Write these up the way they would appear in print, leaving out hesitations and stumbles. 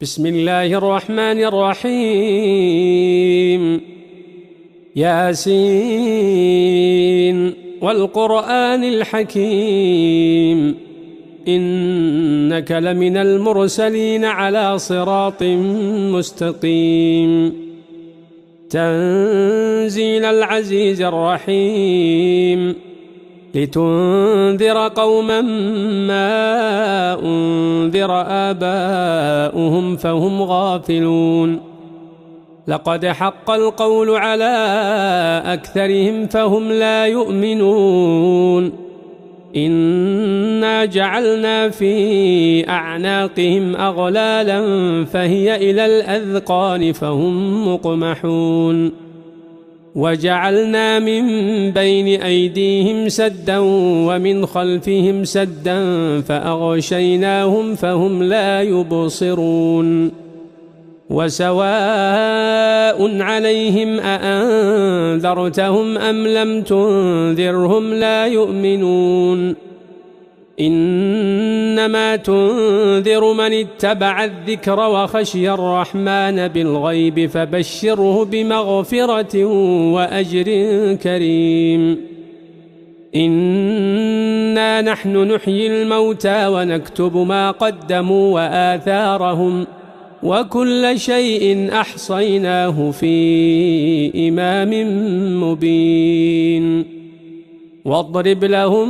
بسم الله الرحمن الرحيم. ياسين والقرآن الحكيم إنك لمن المرسلين على صراط مستقيم. تنزيل العزيز الرحيم لتنذر قوما ما أنذر آباؤهم فهم غافلون. لقد حق القول على أكثرهم فهم لا يؤمنون. إنا جعلنا في أعناقهم أغلالا فهي إلى الأذقان فهم مقمحون. وجعلنا من بين أيديهم سدا ومن خلفهم سدا فأغشيناهم فهم لا يبصرون. وسواء عليهم أأنذرتهم أم لم تنذرهم لا يؤمنون. إنما تنذر من اتبع الذكر وخشي الرحمن بالغيب فبشره بمغفرة وأجر كريم. إنا نحن نحيي الموتى ونكتب ما قدموا وآثارهم وكل شيء أحصيناه في إمام مبين. واضرب لهم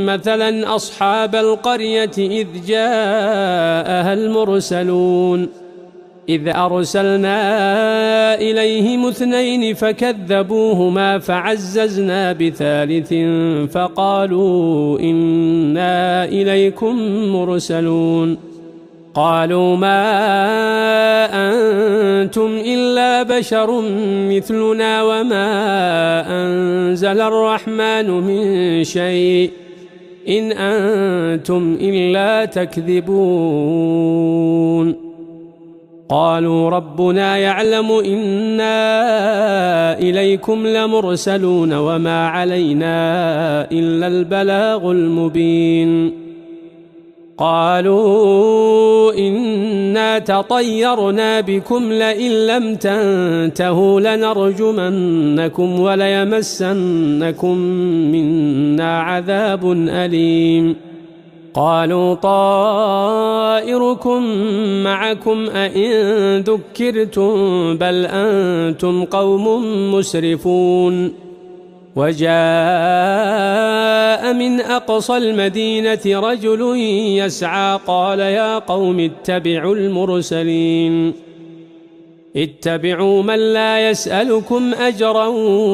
مثلا أصحاب القرية إذ جاءها المرسلون إذ أرسلنا إليهم 2 فكذبوهما فعززنا ب3 فقالوا إنا إليكم مرسلون. قالوا ما أنتم إلا بشر مثلنا وما أنزل الرحمن من شيء إن أنتم إلا تكذبون. قالوا ربنا يعلم إنا إليكم لمرسلون وما علينا إلا البلاغ المبين. قالوا إنا تطيرنا بكم لئن لم تنتهوا لنرجمنكم وليمسنكم منا عذاب أليم. قالوا طائركم معكم أئن ذكرتم بل أنتم قوم مسرفون. وجاء من أقصى المدينة رجل يسعى قال يا قوم اتبعوا المرسلين اتبعوا من لا يسألكم أجرا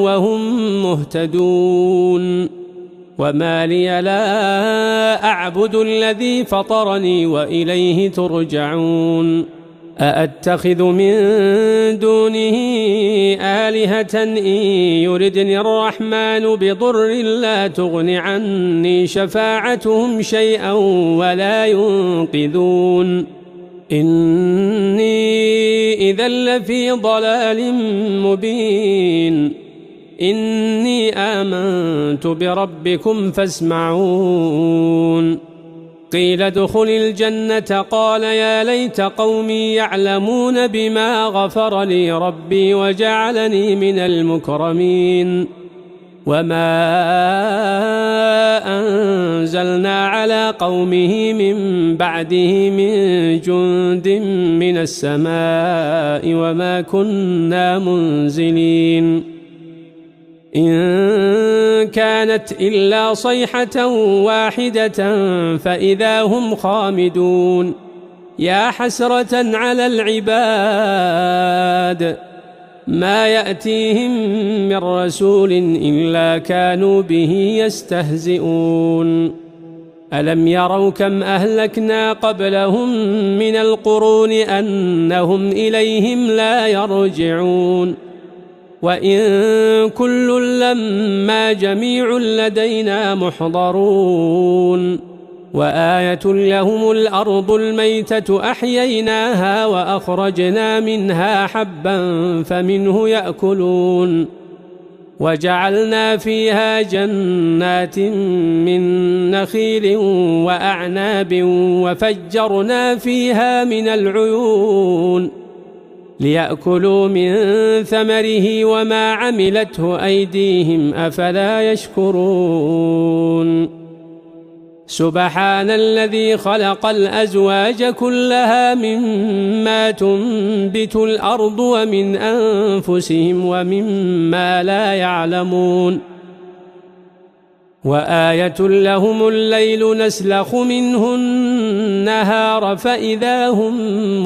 وهم مهتدون. وما لي لا أعبد الذي فطرني وإليه ترجعون. أأتخذ من دونه آلهة إن يردني الرحمن بضر لا تغن عني شفاعتهم شيئا ولا ينقذون. إني إذا لفي ضلال مبين. إني آمنت بربكم فاسمعون. قيل ادخل الجنة قال يا ليت قومي يعلمون بما غفر لي ربي وجعلني من المكرمين. وما أنزلنا على قومه من بعده من جند من السماء وما كنا منزلين. إن كانت إلا صيحة واحدة فإذا هم خامدون. يا حسرة على العباد ما يأتيهم من رسول إلا كانوا به يستهزئون. ألم يروا كم أهلكنا قبلهم من القرون أنهم إليهم لا يرجعون. وإن كل لما جميع لدينا محضرون. وآية لهم الأرض الميتة أحييناها وأخرجنا منها حبا فمنه يأكلون وجعلنا فيها جنات من نخيل وأعناب وفجرنا فيها من العيون ليأكلوا من ثمره وما عملته أيديهم أفلا يشكرون سبحان الذي خلق الأزواج كلها مما تنبت الأرض ومن أنفسهم ومما لا يعلمون وآية لهم الليل نسلخ منه النهار فإذا هم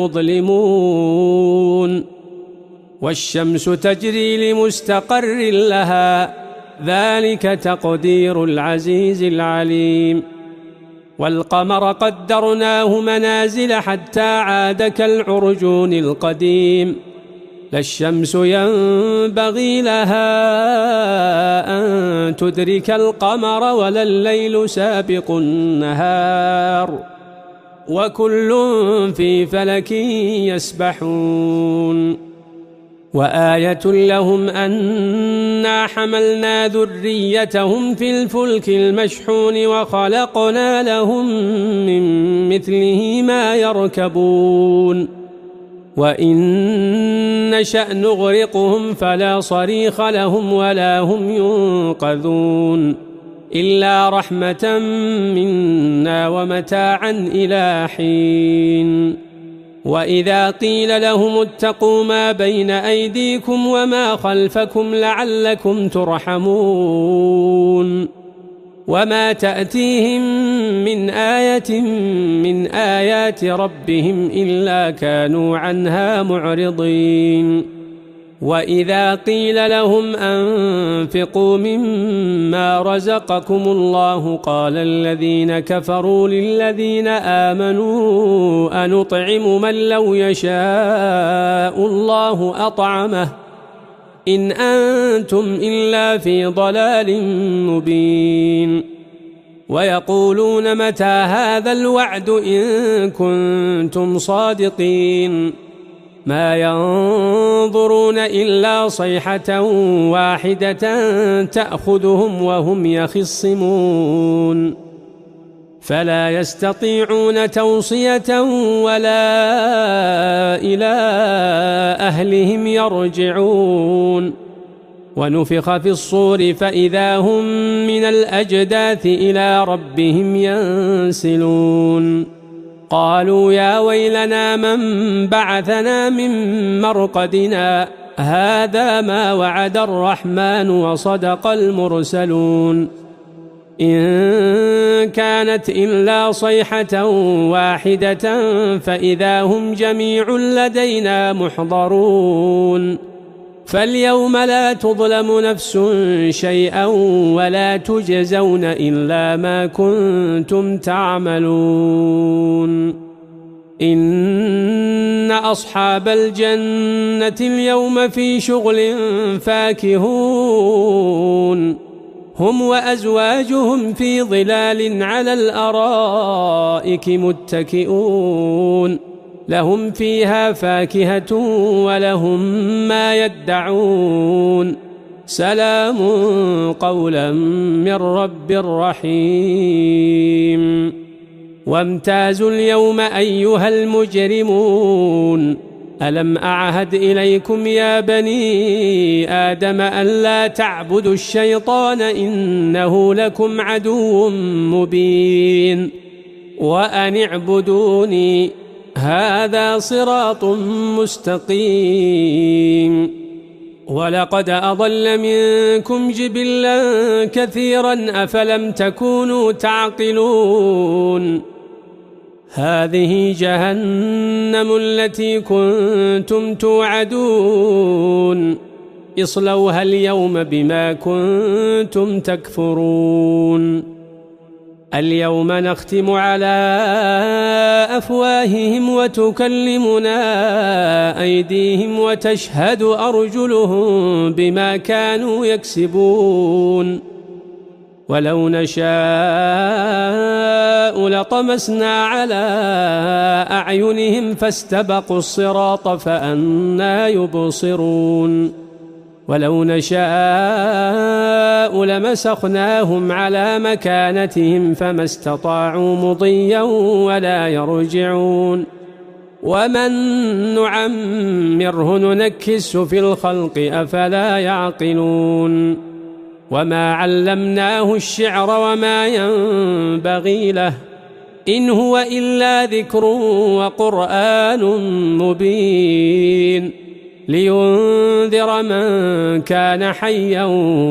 مظلمون والشمس تجري لمستقر لها ذلك تقدير العزيز العليم والقمر قدرناه منازل حتى عاد كالعرجون القديم لا الشمس ينبغي لها أن تدرك القمر ولا الليل سابق النهار وكل في فلك يسبحون وآية لهم أنا حملنا ذريتهم في الفلك المشحون وخلقنا لهم من مثله ما يركبون وإن نشأ نغرقهم فلا صريخ لهم ولا هم ينقذون إلا رحمة منا ومتاعا إلى حين وإذا قيل لهم اتقوا ما بين أيديكم وما خلفكم لعلكم ترحمون وما تأتيهم من آية من آيات ربهم إلا كانوا عنها معرضين وإذا قيل لهم أنفقوا مما رزقكم الله قال الذين كفروا للذين آمنوا أنطعم من لو يشاء الله أطعمه إن أنتم إلا في ضلال مبين ويقولون متى هذا الوعد إن كنتم صادقين ما ينظرون إلا صيحة واحدة تأخذهم وهم يخصمون فلا يستطيعون توصية ولا إلى أهلهم يرجعون ونفخ في الصور فإذا هم من الأجداث إلى ربهم ينسلون قالوا يا ويلنا من بعثنا من مرقدنا هذا ما وعد الرحمن وصدق المرسلون إن كانت إلا صيحة واحدة فإذا هم جميع لدينا محضرون فاليوم لا تظلم نفس شيئا ولا تجزون إلا ما كنتم تعملون إن أصحاب الجنة اليوم في شغل فاكهون هم وأزواجهم في ظلال على الأرائك متكئون لهم فيها فاكهة ولهم ما يدعون سلام قولا من رب رحيم وامتازوا اليوم أيها المجرمون ألم أعهد إليكم يا بني آدم ألا تعبدوا الشيطان إنه لكم عدو مبين وأن اعبدوني هذا صراط مستقيم ولقد أضل منكم جبلا كثيرا أفلم تكونوا تعقلون هذه جهنم التي كنتم توعدون اصلوها اليوم بما كنتم تكفرون اليوم نختم على أفواههم وتكلمنا أيديهم وتشهد أرجلهم بما كانوا يكسبون ولو نشاء لطمسنا على أعينهم فاستبقوا الصراط فأنى يبصرون ولو نشاء لمسخناهم على مكانتهم فما استطاعوا مضيا ولا يرجعون ومن نعمره ننكسه في الخلق أفلا يعقلون وما علمناه الشعر وما ينبغي له إن هو إلا ذكر وقرآن مبين لينذر من كان حيا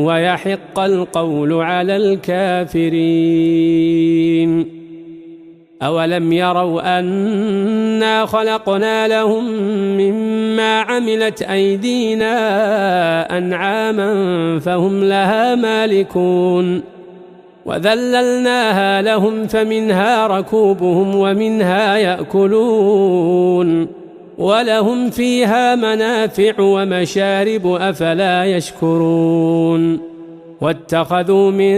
ويحق القول على الكافرين أولم يروا أنا خلقنا لهم مما عملت أيدينا أنعاما فهم لها مالكون وذللناها لهم فمنها ركوبهم ومنها يأكلون ولهم فيها منافع ومشارب أفلا يشكرون واتخذوا من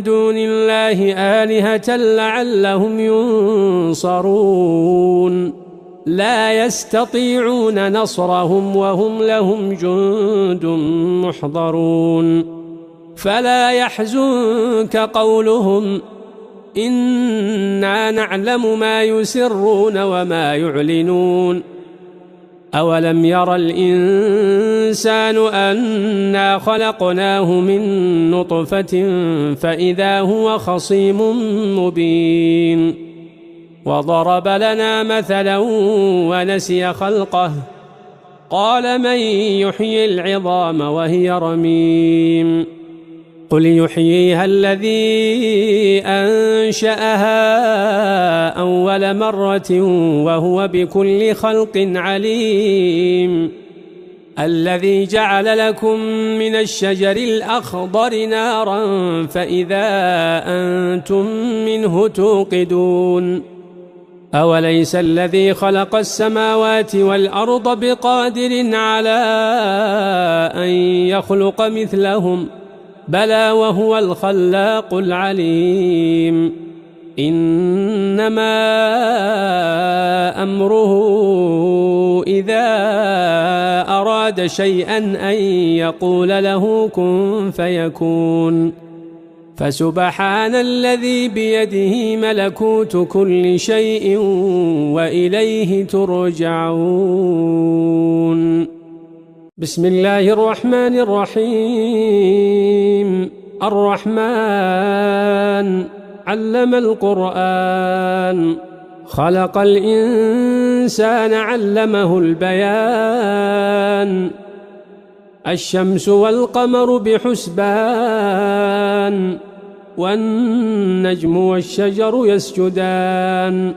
دون الله آلهة لعلهم ينصرون لا يستطيعون نصرهم وهم لهم جند محضرون فلا يحزنك قولهم إنا نعلم ما يسرون وما يعلنون أولم ير الإنسان أنا خلقناه من نطفة فإذا هو خصيم مبين وضرب لنا مثلا ونسي خلقه قال من يحيي العظام وهي رميم قل يحييها الذي أنشأها أول مرة وهو بكل خلق عليم الذي جعل لكم من الشجر الأخضر نارا فإذا أنتم منه توقدون أوليس الذي خلق السماوات والأرض بقادر على أن يخلق مثلهم بلى وهو الخلاق العليم إنما أمره إذا أراد شيئا أن يقول له كن فيكون فسبحان الذي بيده ملكوت كل شيء وإليه ترجعون بسم الله الرحمن الرحيم الرحمن علم القرآن خلق الإنسان علمه البيان الشمس والقمر بحسبان والنجم والشجر يسجدان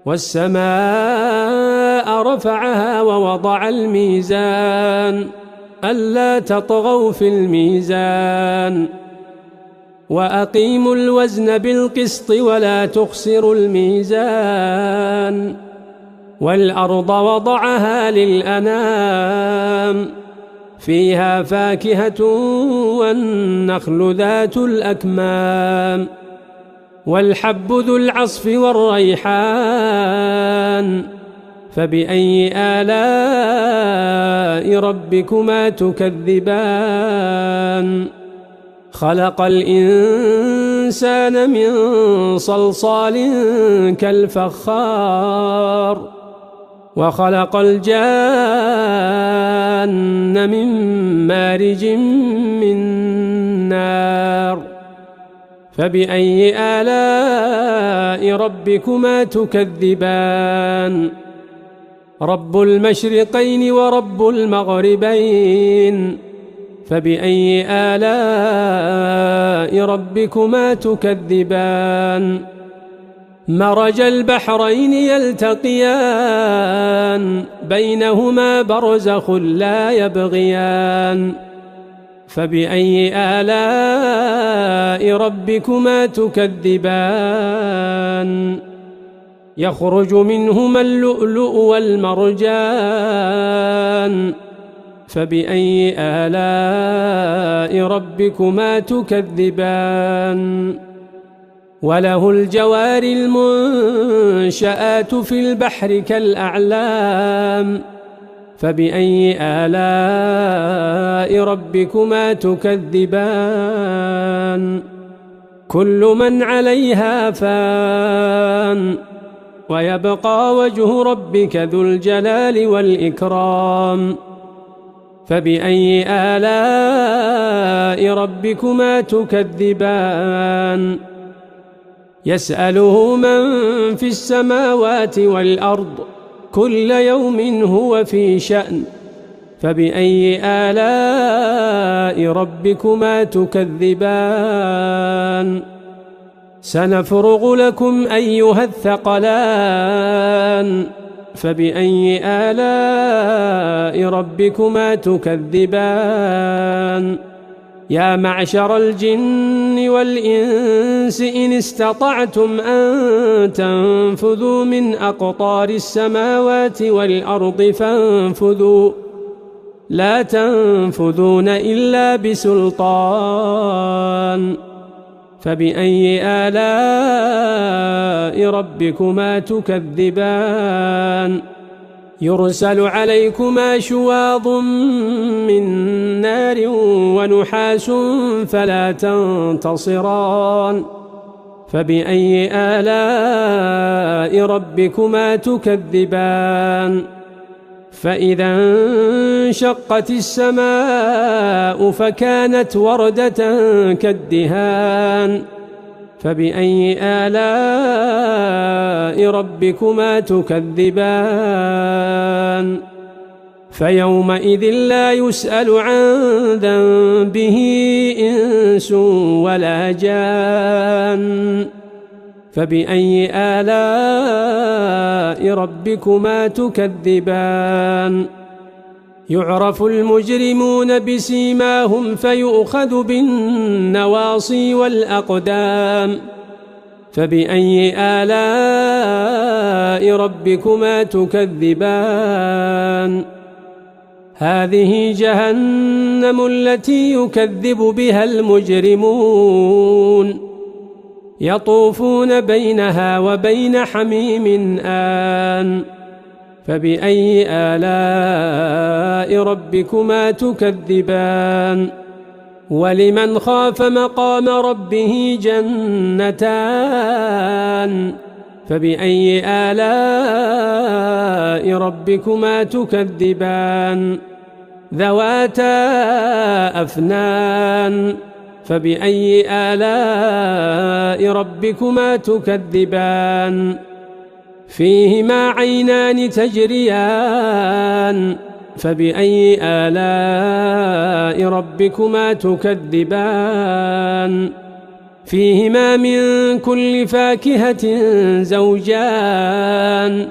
والسماء رفعها ووضع الميزان ألا تطغوا في الميزان وأقيموا الوزن بالقسط ولا تخسروا الميزان والأرض وضعها للأنام فيها فاكهة والنخل ذات الأكمام والحب ذو العصف والريحان فبأي آلاء ربكما تكذبان خلق الإنسان من صلصال كالفخار وخلق الجان من مارج من نار فبأي آلاء ربكما تكذبان رب المشرقين ورب المغربين فبأي آلاء ربكما تكذبان مرج البحرين يلتقيان بينهما برزخ لا يبغيان فبأي آلاء ربكما تكذبان يخرج منهما اللؤلؤ والمرجان فبأي آلاء ربكما تكذبان وله الجوار المنشآت في البحر كالأعلام فبأي آلاء ربكما تكذبان كل من عليها فان ويبقى وجه ربك ذو الجلال والإكرام فبأي آلاء ربكما تكذبان يسأله من في السماوات والأرض كل يوم هو في شأن فبأي آلاء ربكما تكذبان سنفرغ لكم أيها الثقلان فبأي آلاء ربكما تكذبان يا معشر الجن والإنس إن استطعتم أن تنفذوا من أقطار السماوات والأرض فانفذوا لا تنفذون إلا بسلطان فبأي آلاء ربكما تكذبان يرسل عليكما شواظ من نار ونحاس فلا تنتصران فبأي آلاء ربكما تكذبان فإذا انشقت السماء فكانت وردة كالدهان فبأي آلاء ربكما تكذبان فيومئذ لا يسأل عن ذنبه إنس ولا جان فبأي آلاء ربكما تكذبان يعرف المجرمون بسيماهم فيؤخذ بالنواصي والأقدام فبأي آلاء ربكما تكذبان هذه جهنم التي يكذب بها المجرمون يطوفون بينها وبين حميم آن فبأي آلاء ربكما تكذبان ولمن خاف مقام ربه جنتان فبأي آلاء ربكما تكذبان ذواتا أفنان فبأي آلاء ربكما تكذبان فيهما عينان تجريان فبأي آلاء ربكما تكذبان فيهما من كل فاكهة زوجان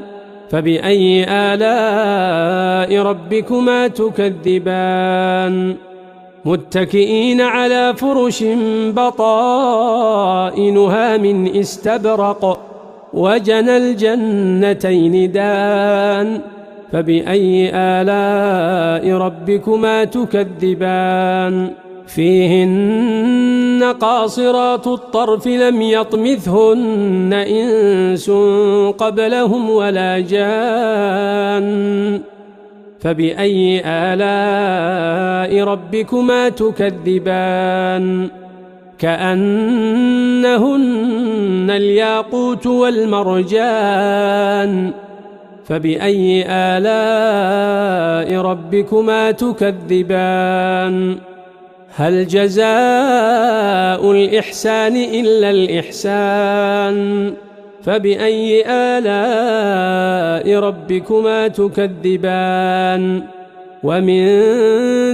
فبأي آلاء ربكما تكذبان متكئين على فرش بطائنها من استبرق وجنى الجنتين دان فبأي آلاء ربكما تكذبان فيهن قاصرات الطرف لم يطمثهن إنس قبلهم ولا جان فبأي آلاء ربكما تكذبان كأنهن الياقوت والمرجان فبأي آلاء ربكما تكذبان هل جزاء الإحسان إلا الإحسان فبأي آلاء ربكما تكذبان ومن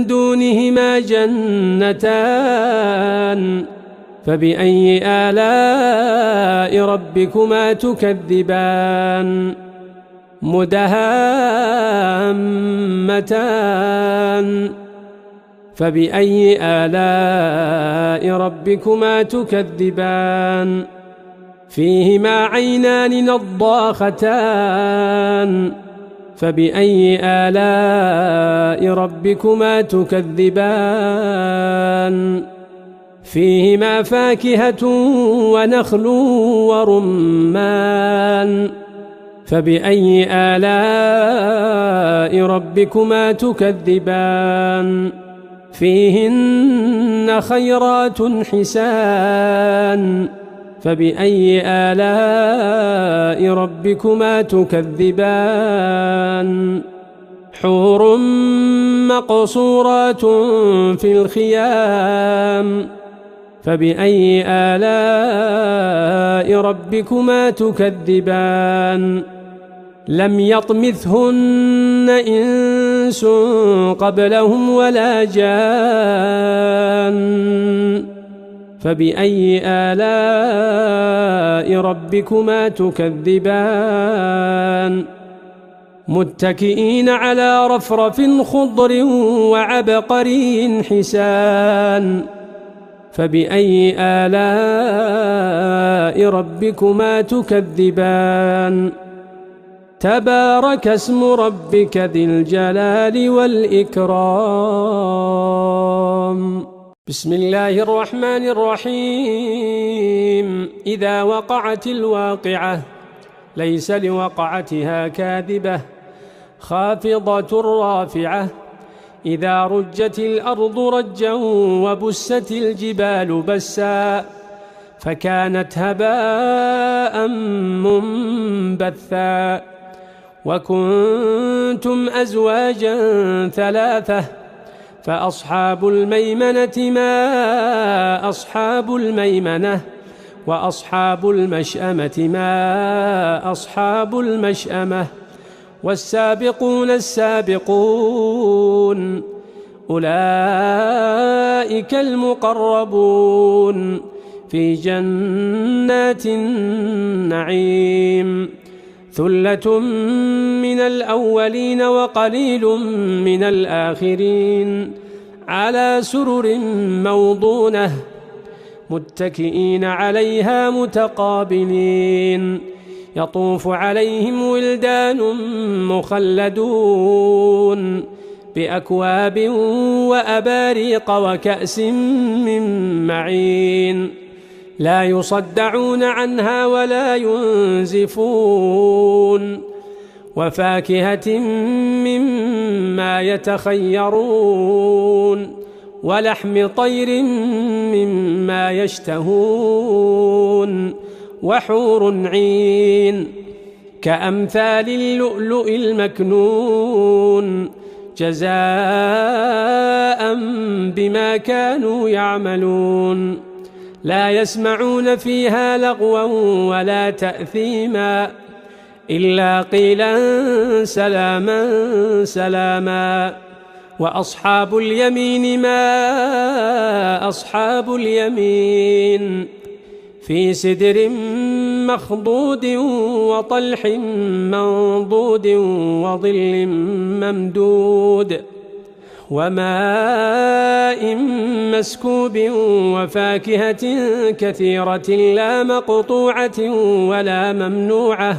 دونهما جنتان فبأي آلاء ربكما تكذبان مدهامتان فبأي آلاء ربكما تكذبان فيهما عينان نضاختان فبأي آلاء ربكما تكذبان فيهما فاكهة ونخل ورمان فبأي آلاء ربكما تكذبان فيهن خيرات حسان فبأي آلاء ربكما تكذبان حور مقصورات في الخيام فبأي آلاء ربكما تكذبان لم يطمثهن إنس قبلهم ولا جان فبأي آلاء ربكما تكذبان متكئين على رفرف خضر وعبقري حسان فبأي آلاء ربكما تكذبان تبارك اسم ربك ذي الجلال والإكرام بسم الله الرحمن الرحيم إذا وقعت الواقعة ليس لوقعتها كاذبة خافضة رافعة إذا رجت الأرض رجا وبست الجبال بسا فكانت هباء منبثا وكنتم أزواجا ثلاثة فأصحاب الميمنة ما أصحاب الميمنة وأصحاب المشأمة ما أصحاب المشأمة والسابقون السابقون أولئك المقربون في جنات النعيم ثلة من الأولين وقليل من الآخرين على سرر موضونة متكئين عليها متقابلين يطوف عليهم ولدان مخلدون بأكواب وأباريق وكأس من معين لا يصدعون عنها ولا ينزفون وفاكهة مما يتخيرون ولحم طير مما يشتهون وحور عين كأمثال اللؤلؤ المكنون جزاء بما كانوا يعملون لا يسمعون فيها لغوا ولا تأثيما إلا قيلا سلاما سلاما وأصحاب اليمين ما أصحاب اليمين في سدر مخضود وطلح منضود وظل ممدود وماء مسكوب وفاكهة كثيرة لا مقطوعة ولا ممنوعة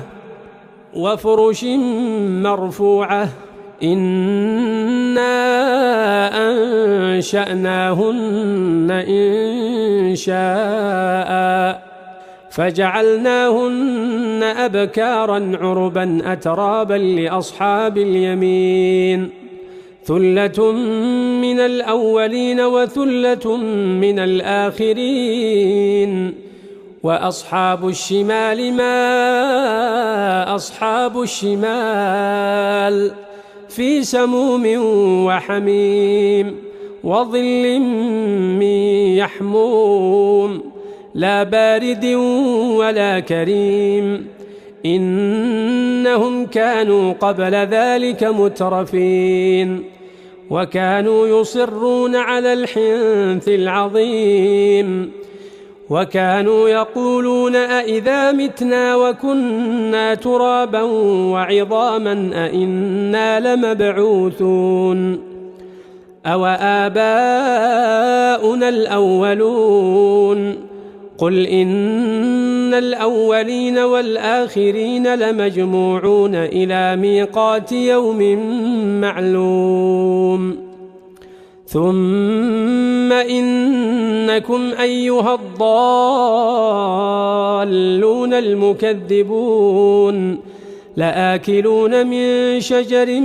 وفرش مرفوعة إنا أنشأناهن إنشاء فجعلناهن أبكارا عربا أترابا لأصحاب اليمين ثلة من الأولين وثلة من الآخرين وأصحاب الشمال ما أصحاب الشمال في سموم وحميم وظل من يحموم لا بارد ولا كريم إنهم كانوا قبل ذلك مترفين وكانوا يصرون على الحنث العظيم وكانوا يقولون أئذا متنا وكنا ترابا وعظاما أئنا لمبعوثون أو آباؤنا الأولون قل إن الأولين والآخرين لمجموعون إلى ميقات يوم معلوم ثم إنكم أيها الضالون المكذبون لآكلون من شجر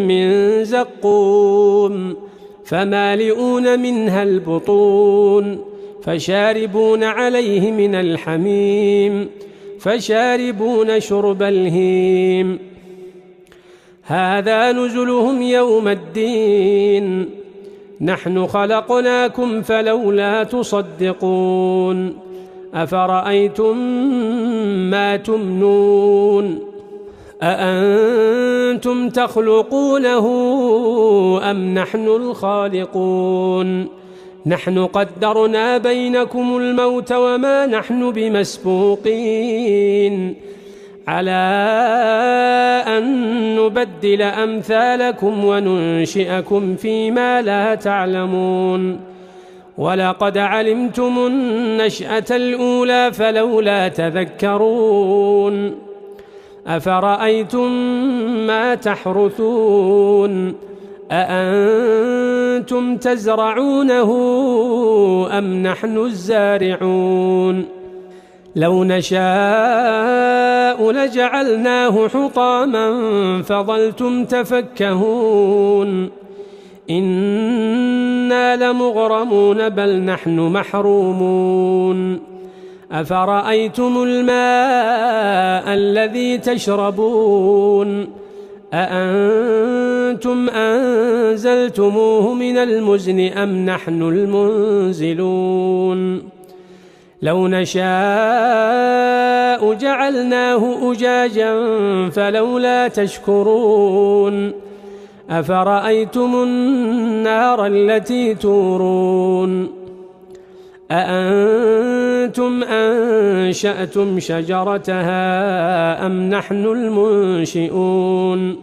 من زقوم فمالئون منها البطون فشاربون عليه من الحميم فشاربون شرب الهيم هذا نزلهم يوم الدين نحن خلقناكم فلولا تصدقون أفرأيتم ما تمنون أأنتم تخلقونه أم نحن الخالقون نحن قدرنا بينكم الموت وما نحن بمسبوقين على أن نبدل أمثالكم وننشئكم فيما لا تعلمون ولقد علمتم النشأة الأولى فلولا تذكرون أفرأيتم ما تحرثون أأنتم تزرعونه أم نحن الزارعون لو نشاء لجعلناه حطاما فظلتم تفكهون إنا لمغرمون بل نحن محرومون أفرأيتم الماء الذي تشربون أأنتم أنزلتموه من المزن أم نحن المنزلون لو نشاء جعلناه أجاجا فلولا تشكرون أفرأيتم النار التي تورون أأنتم أنشأتم شجرتها أم نحن المنشئون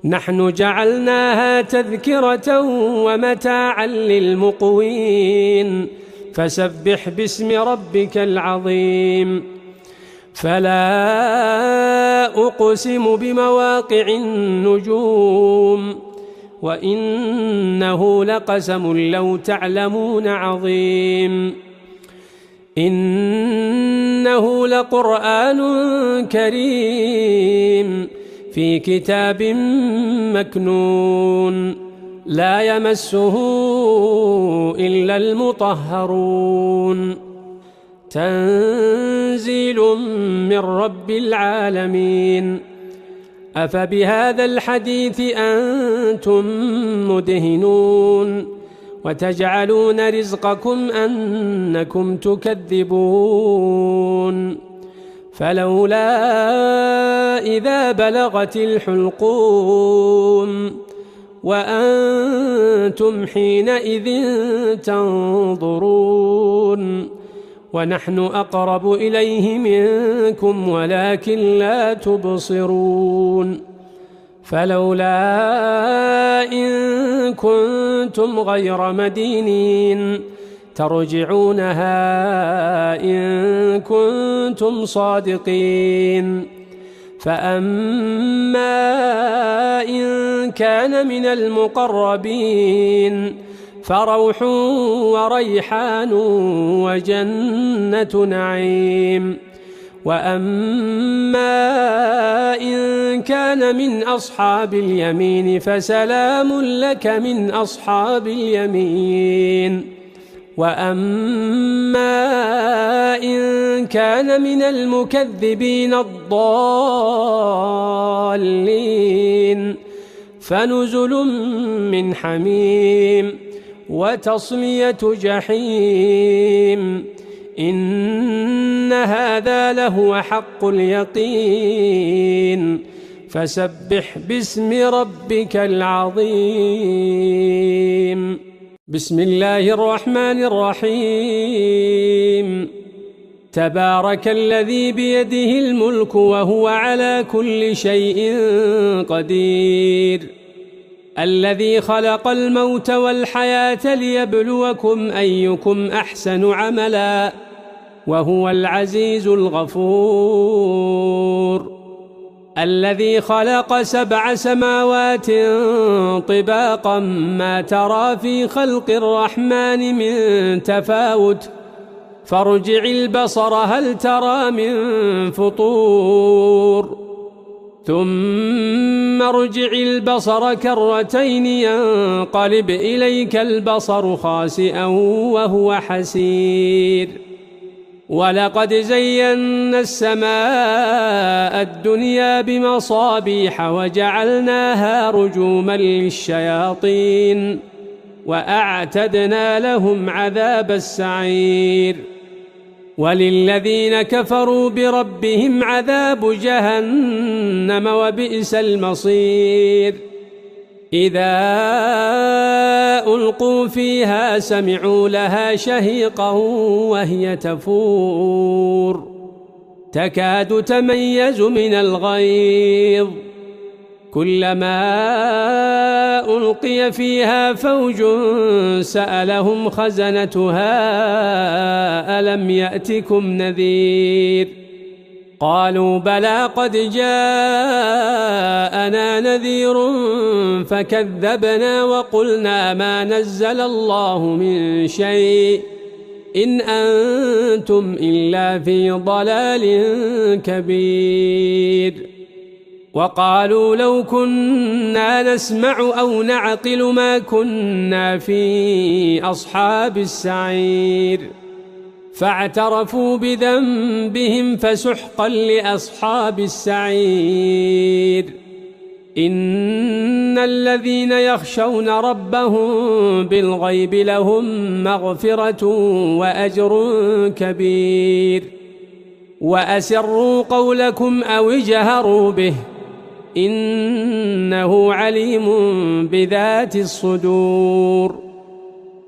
نحن جعلناها تذكرة ومتاعا للمقوين فسبح باسم ربك العظيم فلا أقسم بمواقع النجوم وإنه لقسم لو تعلمون عظيم إنه لقرآن كريم في كتاب مكنون لا يمسه إلا المطهرون تنزيل من رب العالمين أفبهذا الحديث أنتم مدهنون وتجعلون رزقكم أنكم تكذبون فلولا إذا بلغت الحلقوم وأنتم حينئذ تنظرون ونحن أقرب إليه منكم ولكن لا تبصرون فلولا إن كنتم غير مدينين ترجعونها إن كنتم صادقين فأما إن كان من المقربين فروح وريحان وجنة نعيم وأما إن كان من أصحاب اليمين فسلام لك من أصحاب اليمين وأما إن كان من المكذبين الضالين فنزل من حميم وتصلية جحيم إن هذا لهو حق اليقين فسبح باسم ربك العظيم بسم الله الرحمن الرحيم تبارك الذي بيده الملك وهو على كل شيء قدير الذي خلق الموت والحياة ليبلوكم أيكم أحسن عملا وهو العزيز الغفور الذي خلق 7 سماوات طباقا ما ترى في خلق الرحمن من تفاوت فارجع البصر هل ترى من فطور ثم ارجع البصر كرتين ينقلب إليك البصر خاسئا وهو حسير ولقد زينا السماء الدنيا بمصابيح وجعلناها رجوما للشياطين وأعتدنا لهم عذاب السعير وللذين كفروا بربهم عذاب جهنم وبئس المصير إذا ألقوا فيها سمعوا لها شهيقا وهي تفور تكاد تميز من الغيظ كلما ألقي فيها فوج سألهم خزنتها ألم يأتكم نذير قالوا بلى قد جاءنا نذير فكذبنا وقلنا ما نزل الله من شيء إن أنتم إلا في ضلال كبير وقالوا لو كنا نسمع أو نعقل ما كنا في أصحاب السعير فاعترفوا بذنبهم فسحقا لأصحاب السعير إن الذين يخشون ربهم بالغيب لهم مغفرة وأجر كبير وأسروا قولكم أو اجهروا به إنه عليم بذات الصدور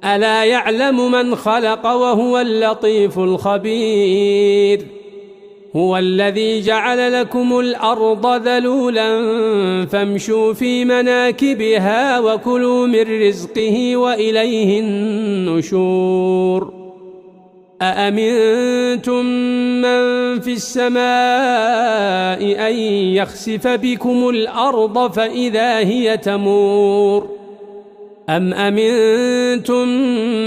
ألا يعلم من خلق وهو اللطيف الخبير هو الذي جعل لكم الأرض ذلولا فامشوا في مناكبها وكلوا من رزقه وإليه النشور أأمنتم من في السماء أن يخسف بكم الأرض فإذا هي تمور أم أمنتم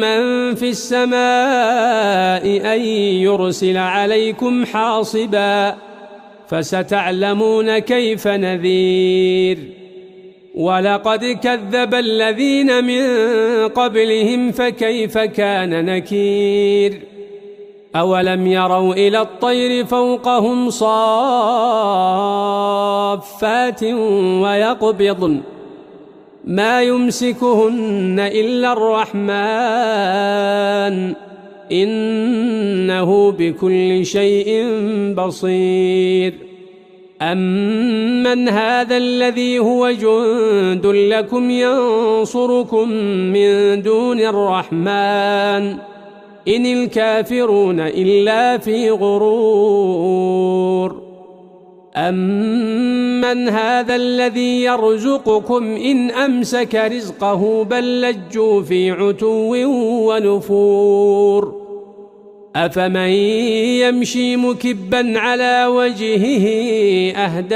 من في السماء أن يرسل عليكم حاصبا فستعلمون كيف نذير ولقد كذب الذين من قبلهم فكيف كان نكير أولم يروا إلى الطير فوقهم صافات ويقبضن ما يمسكهن إلا الرحمن إنه بكل شيء بصير أمن هذا الذي هو جند لكم ينصركم من دون الرحمن إن الكافرون إلا في غرور أمن هذا الذي يرزقكم إن أمسك رزقه بل لجوا في عتو ونفور أفمن يمشي مكبا على وجهه أهدى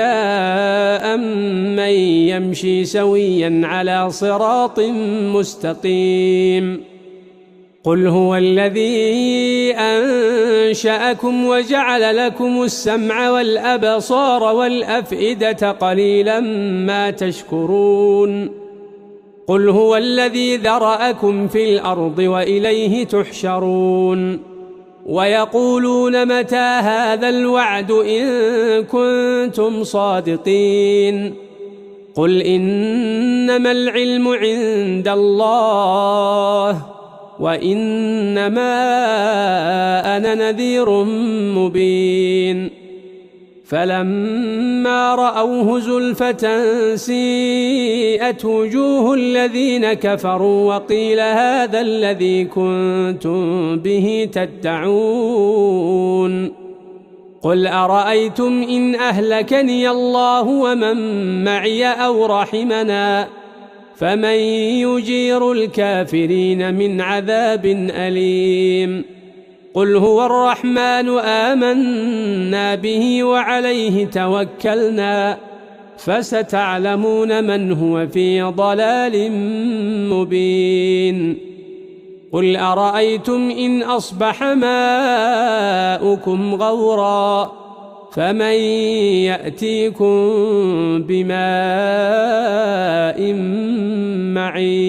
أمن يمشي سويا على صراط مستقيم قل هو الذي أنشأكم وجعل لكم السمع والأبصار والأفئدة قليلا ما تشكرون قل هو الذي ذرأكم في الأرض وإليه تحشرون ويقولون متى هذا الوعد إن كنتم صادقين قل إنما العلم عند الله وإنما أنا نذير مبين فلما رأوه زلفة سيئت وجوه الذين كفروا وقيل هذا الذي كنتم به تدعون قل أرأيتم إن أهلكني الله ومن معي أو رحمنا فمن يجير الكافرين من عذاب أليم قل هو الرحمن آمنا به وعليه توكلنا فستعلمون من هو في ضلال مبين قل أرأيتم إن أصبح ماؤكم غورا فمن يأتيكم بماء معين